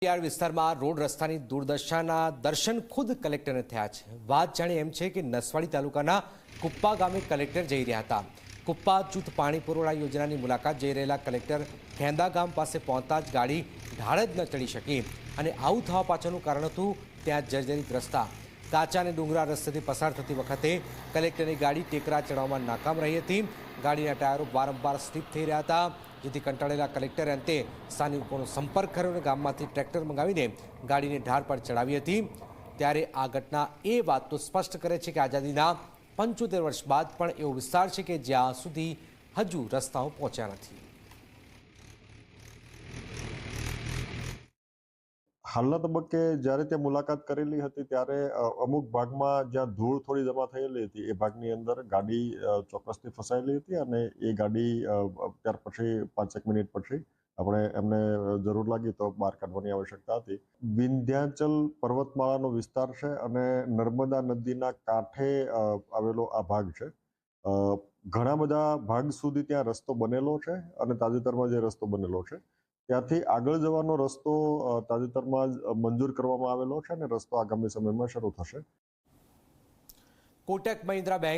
યાર વિસ્તારમાં રોડ રસ્તાની દુર્દશાના દર્શન ખુદ કલેક્ટરને થયા છે। વાત જાણે એમ છે કે નસવાડી તાલુકાના કુપ્પા ગામે કલેક્ટર જઈ રહ્યા હતા। કુપ્પા જૂથ પાણી પુરવઠા યોજનાની મુલાકાત જઈ રહેલા કલેક્ટર ખેંદા ગામ પાસે પહોંચતા જ ગાડી ઢાળ જ ન ચડી શકી અને આવું થવા પાછળનું કારણ હતું ત્યાં જર્જરિત રસ્તા। કાચા અને ડુંગરા રસ્તેથી પસાર થતી વખતે કલેક્ટરની ગાડી ટેકરા ચડવામાં નાકામ રહી હતી। ગાડીના ટાયરો વારંવાર સ્લીપ થઈ રહ્યા હતા, જેથી કંટાળેલા કલેક્ટરે અંતે સ્થાનિકોનો સંપર્ક કર્યો અને ગામમાંથી ટ્રેક્ટર મંગાવીને ગાડીને ઢાળ પર ચડાવી હતી। ત્યારે આ ઘટના એ વાત તો સ્પષ્ટ કરે છે કે આઝાદીના 75 વર્ષ બાદ પણ એવો વિસ્તાર છે કે જ્યાં સુધી હજુ રસ્તાઓ પહોંચ્યા નથી। હાલના તબક્કે જ્યારે તે મુલાકાત કરેલી હતી ત્યારે અમુક ભાગમાં જ્યાં ધૂળ થોડી જમા થયેલી હતી એ ભાગની અંદર ગાડી ચોક્કસથી ફસાયેલી હતી અને એ ગાડી ત્યાર પછી 5 મિનિટ પછી આપણે એમને જરૂર લાગી તો બહાર કાઢવાની આવશ્યકતા હતી। વિંધ્યાચલ પર્વતમાળાનો વિસ્તાર છે અને નર્મદા નદીના કાંઠે આવેલો આ ભાગ છે। ઘણા બધા ભાગ સુધી ત્યાં રસ્તો બનેલો છે અને તાજેતરમાં જે રસ્તો બનેલો છે ત્યાંથી આગળ જવાનો રસ્તો તાજેતરમાં જ મંજૂર કરવામાં આવેલો છે અને રસ્તો આગામી સમયમાં શરૂ થશે। કોટક મહિન્દ્રા બેંક